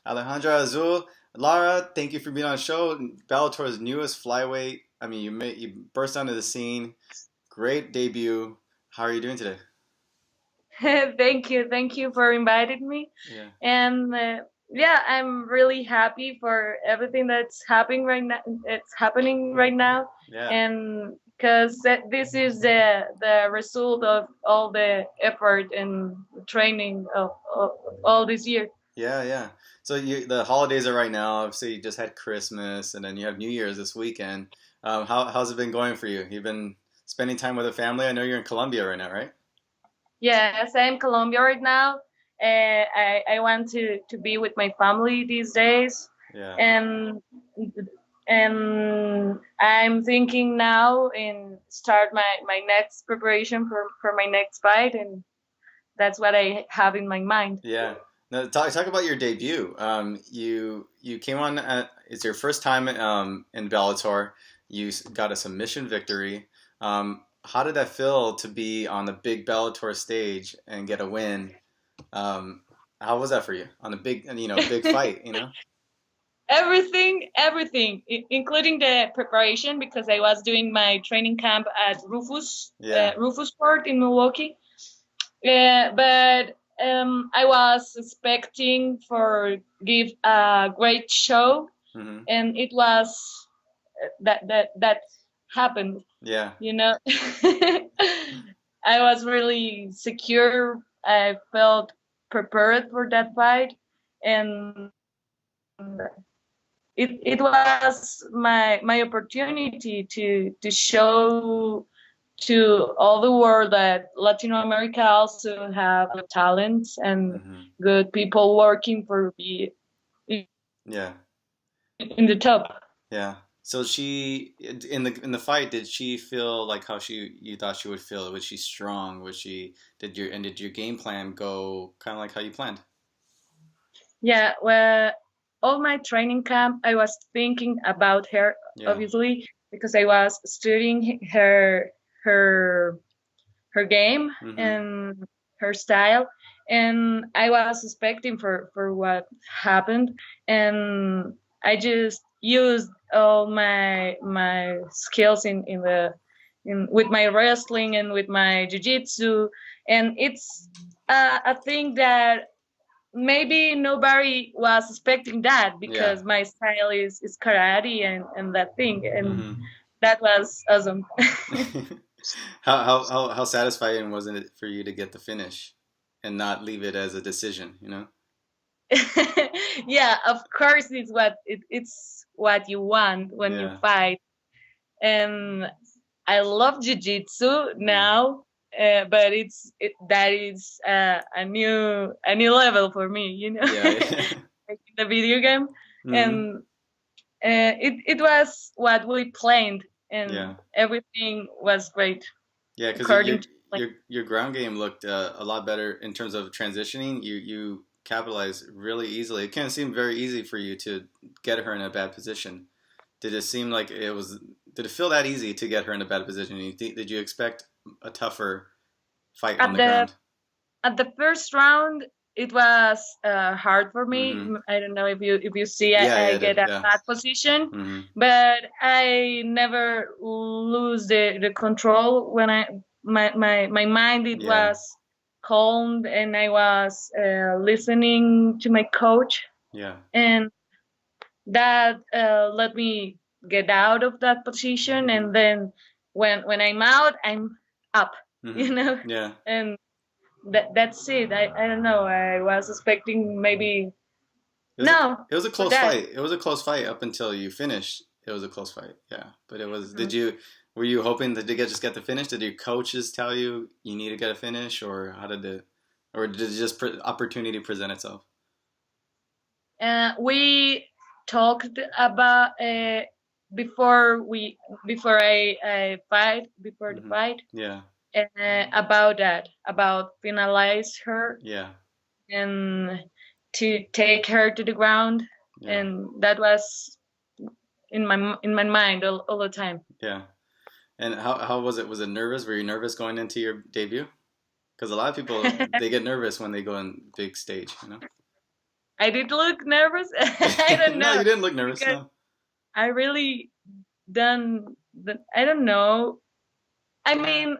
Alejandra Azul, Lara, thank you for being on the show. Bellator's newest flyweight. I mean, you burst onto the scene. Great debut. How are you doing today? Thank you for inviting me. Yeah, And yeah, I'm really happy for everything that's happening right now. It's happening right now, yeah, and because this is the result of all the effort and training of all this year. yeah. So the holidays are right now. Obviously, you just had Christmas, and then you have New Year's this weekend. How's it been going for you? You've been spending time with the family. I know you're in Colombia right now, right? Yes, I'm Colombia right now. I want to be with my family these days, Yeah. and I'm thinking now in start my next preparation for my next fight, and that's what I have in my mind. Yeah. Now, talk about your debut. You came on it's your first time in Bellator. Got a submission victory. How did that feel to be on the big Bellator stage and get a win? Um, how was that for you on a big fight? Everything, including the preparation, because I was doing my training camp at Yeah. Rufus Court in Milwaukee. Yeah, but I was expecting for give a great show, Hmm. and it was that happened. Yeah. You know, I was really secure. I felt prepared for that fight, and it was my opportunity to show to all the world that Latin America also have talents and Hmm. good people working for be Yeah. in the top. Yeah. So she in the fight, did she feel like how you thought she would feel? Was she strong? Was she did your game plan go kind of like how you planned? Yeah, well, all my training camp, I was thinking about her, Yeah. obviously, because I was studying her her game Hmm. and her style, and I was expecting for what happened, and I just used all my skills in the in with my wrestling and with my jiu-jitsu, and it's a thing that maybe nobody was expecting that Yeah. because my style is karate and that thing, and Hmm. that was awesome. How satisfying wasn't it for you to get the finish and not leave it as a decision, you know? Yeah, of course it's what you want when you Yeah. fight, and I love jiu-jitsu Yeah. now, but that is a new level for me, Yeah. Yeah. like in the video game, Hmm. and it was what we planned, and Yeah. everything was great Yeah, because according to plan. your ground game looked a lot better in terms of transitioning. You capitalized really easily. It kind of seemed very easy for you to get her in a bad position. Did it seem like it was? Did it feel that easy to get her in a bad position? Did you expect a tougher fight on At the the ground? at the first round, it was hard for me. Mm-hmm. I don't know if you see Yeah, I yeah, it get did. a Yeah. bad position, Mm-hmm. but I never lose the control when my mind it Yeah. was calm, and I was listening to my coach, Yeah. and that let me get out of that position, Mm-hmm. and then when I'm out, I'm up, Mm-hmm. you know, Yeah. and that's it. I don't know. I was expecting maybe It was a no it was a for close that. fight. It was a close fight up until you finished. It was a close fight. Yeah, but it was. Did Mhm. you were you hoping that to just get the finish? Did your coaches tell you you need to get a finish, or how did it, or did it just opportunity present itself? We talked about before we before I fight before the Hmm. fight Yeah. about that, about penalize her Yeah. and to take her to the ground, Yeah. and that was in my mind all the time. Yeah. And how was it? Was it nervous? Were you nervous going into your debut? Because a lot of people they get nervous when they go on big stage. You know. I did look nervous. I don't No, know you didn't look nervous. because No. I really don't. I don't know. I mean,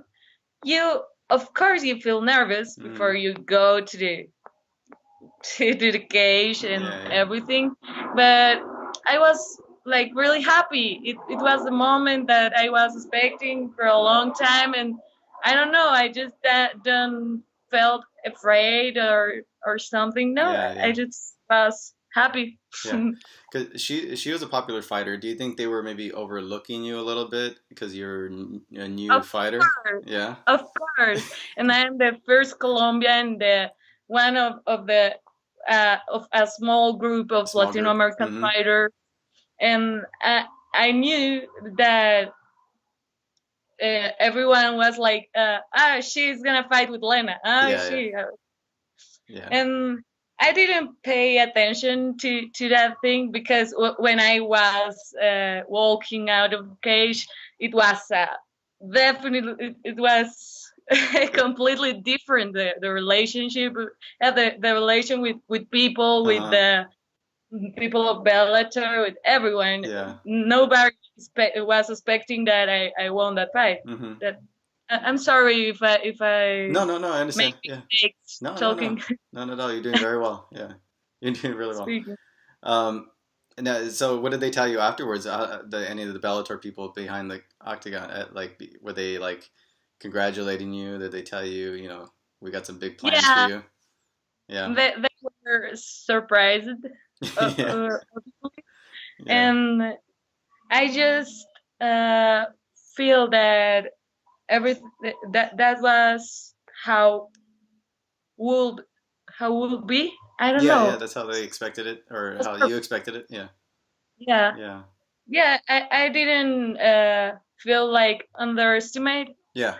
you of course you feel nervous before Hmm. you go to the to the cage and Yeah, yeah, everything, but I was like really happy. It was the moment that I was expecting for a long time, and I don't know, I just don't felt afraid or something. No, yeah, I yeah, just was happy. yeah. Because she was a popular fighter. Do you think they were maybe overlooking you a little bit because you're a new Of fighter? course, Yeah. of course. And I'm the first Colombian, the one of the of a small group of Small Latino group. American Hmm. fighters, and I knew that everyone was like, she's gonna fight with Lena. Yeah, yeah, She yeah. and I didn't pay attention to that thing because when I was walking out of the cage, it was definitely it was completely different. The relationship, the relation with people, with Uh-huh. the people of Bellator, with everyone. Yeah. Nobody was expecting that I won that fight. Hmm. That I'm sorry if No, I no, no. I make understand. Yeah. mistakes No, no, no. talking No, no, no. You're doing very well. Yeah. You're doing really well. speaking. Um, now, so what did they tell you afterwards? Any of the Bellator people behind the octagon, like, were they like congratulating you? Did they tell you, we got some big plans for Yeah, you? Yeah. they were surprised, Yeah. Yeah. and I just uh, feel that every that was would how would be. I don't Yeah, yeah. know. That's how they expected it, or Just how you expected it. Yeah. yeah, Yeah. yeah. I didn't feel like underestimate. Yeah.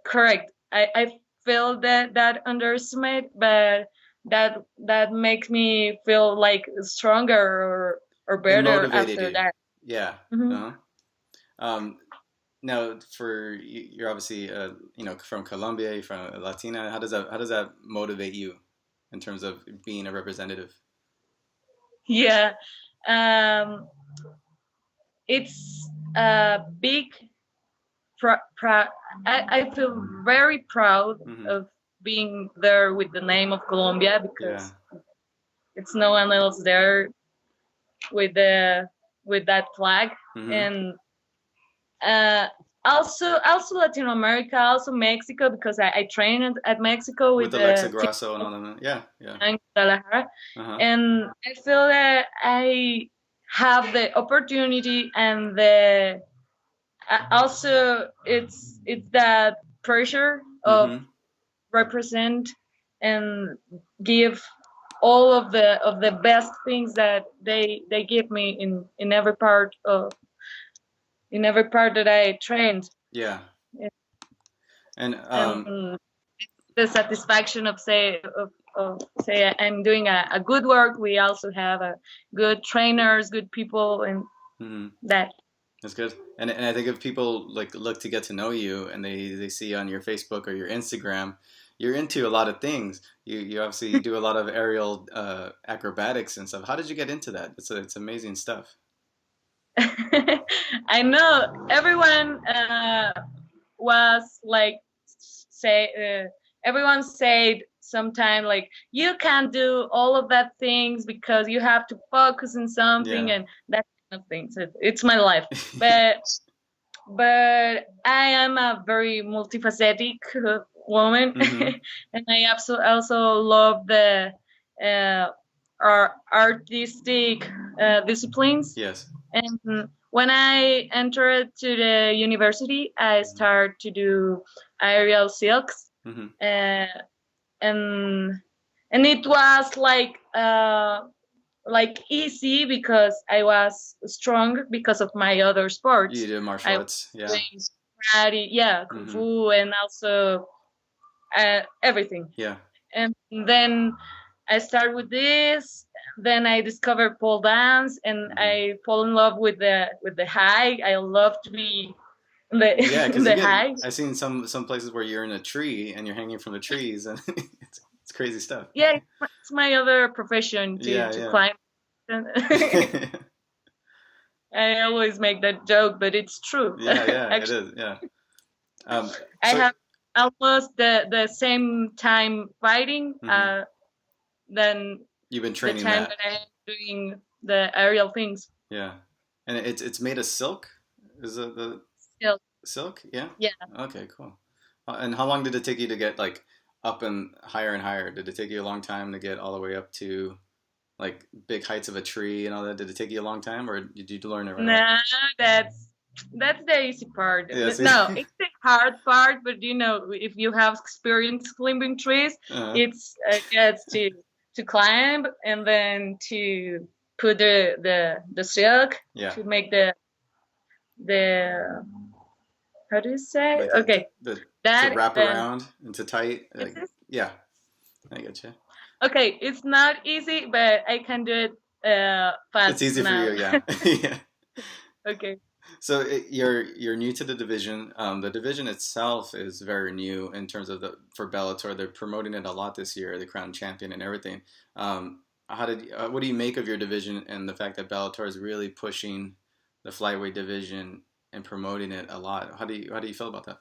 Correct. I feel that underestimate, but that makes me feel like stronger or It better motivated after you. that. Yeah. Hmm. Uh-huh. Um, Now, you're obviously from Colombia, you're from Latina. How does that motivate you in terms of being a representative? Yeah. Um, it's a big. I feel very proud Hmm. of being there with the name of Colombia Yeah. because it's no one else there with the with that flag, Hmm. and uh, also Latin America, also Mexico because I trained at Mexico with With Alexa the team Grasso and all them. Yeah. Yeah. in Guadalajara, Uh-huh. and I feel that I have the opportunity and the also it's that pressure of Hmm. represent and give all of the best things that they give me in every part of in every part that I trained. Yeah. And And the satisfaction of say I'm doing a good work. We also have a good trainers, good people, and mhm. that. That's good. And I think if people like look to get to know you and they see on your Facebook or your Instagram, you're into a lot of things. You obviously do a lot of aerial acrobatics and stuff. How did you get into that? It's amazing stuff. I know everyone was like say everyone said sometime like you can't do all of that things because you have to focus on something Yeah. and that kind of things. It's my life, but I am a very multifaceted woman, Hmm. and I also love the uh, artistic disciplines. Yes. And when I entered to the university, I Hmm. started to do aerial silks, Hmm. uh, and it was like easy because I was strong because of my other You sports. did martial I was arts. Yeah. doing karate, yeah, kung Hmm. fu, and also everything. Yeah. And then I started with this. Then I discovered pole dance, and Hmm. I fall in love with the high. I love to be in Yeah, the because the you get. high. I've seen some places where you're in a tree and you're hanging from the trees, and it's crazy stuff. Yeah, it's my other profession Yeah, to yeah. climb. I always make that joke, but it's true. Yeah, yeah, it Actually, is. Yeah. Um, I so, have almost the same time fighting mhm. than You've been the training time that. that I am doing the aerial things. Yeah. And it's made of silk? Is it the Still, silk? Yeah. yeah. Okay, cool. And how long did it take you to get like up and higher? Did it take you a long time to get all the way up to like big heights of a tree and all that? Did it take you a long time, or did you learn it right away? No, that's the easy part. Yeah. See? No, it's the hard part. But if you have experience climbing trees, uh, it's just to climb and then to put the silk yeah. to make the how do you say? Like Okay, to that wrap then around and to tight. this Like is yeah, I get you. okay. It's not easy, but I can do it It's fast easy for now. you, yeah. Yeah. Okay. So you're new to the division. The division itself is very new in terms of the for Bellator. They're promoting it a lot this year, the crown champion and everything. What do you make of your division and the fact that Bellator is really pushing the flyweight division and promoting it a lot? How do you feel about that?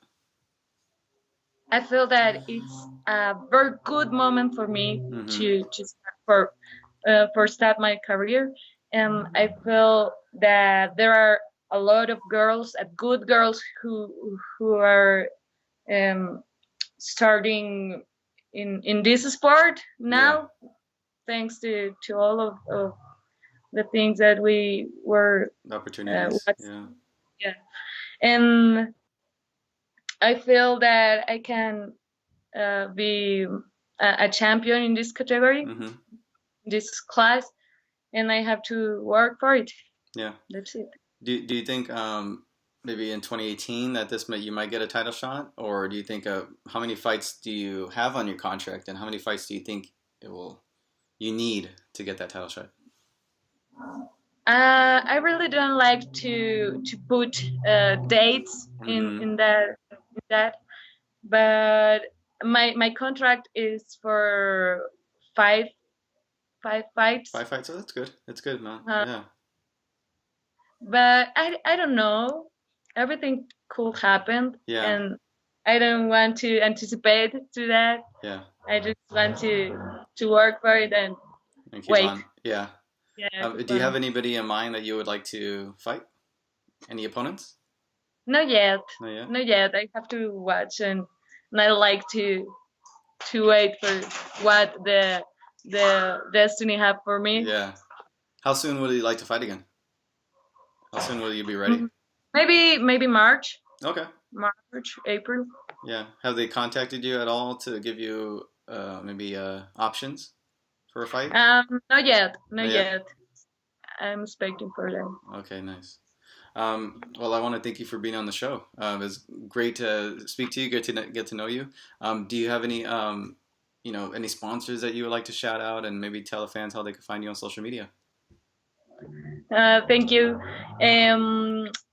I feel that it's a very good moment for me Mm-hmm. to start for start my career, and I feel that there are a lot of girls, good girls who are um, starting in this sport Yeah, now, thanks to all of the things that we were the opportunities. Yeah. watching. Yeah, and I feel that I can be a champion in this category, Mm-hmm. this class, and I have to work for it. Yeah. That's it. Do you think maybe in 2018 that you might get a title shot, or do you think how many fights do you have on your contract, and how many fights do you think it will you need to get that title shot? I really don't like to put dates Mm-hmm. in that, but my contract is for five five fights. 5 fights, oh, that's good. That's good, man. Uh, Yeah, but I don't know. Everything could happen, yeah, and I don't want to anticipate to that. yeah. I just want to work for it and And keep wait. on. Yeah. Yeah, keep Do you have on. anybody in mind that you would like to fight? Any opponents? Not yet. Not yet. Not yet. I have to watch, and I like to wait for what the destiny have for me. Yeah. How soon would you like to fight again? How soon will you be ready? Mhm. Maybe March, Okay. April. Yeah. Have they contacted you at all to give you maybe options for a fight? Not yet. Not Not yet. yet. I'm expecting for them. Okay, nice. Well, I want to thank you for being on the show. It's great to speak to you, get to know you. Do you have any any sponsors that you would like to shout out and maybe tell the fans how they can find you on social media? Thank you.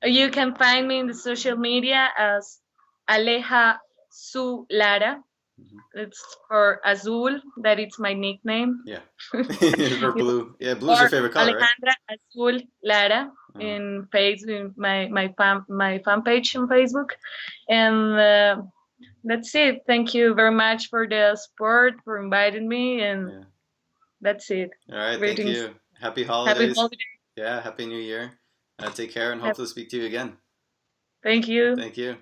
You can find me in the social media as Aleja Su Lara. Hmm. It's for Azul. That is my nickname. Yeah. For blue. Yeah, blue's your Or favorite color, right? Alejandra Azul Lara Uh, in Facebook, my fan page on Facebook, and that's it. Thank you very much for the support, for inviting me, and yeah. that's it. All right. Thank Greetings. you. Happy Happy holidays. holidays. Yeah. Happy New Year. Take care and hopefully speak to you again. Thank you. Thank you.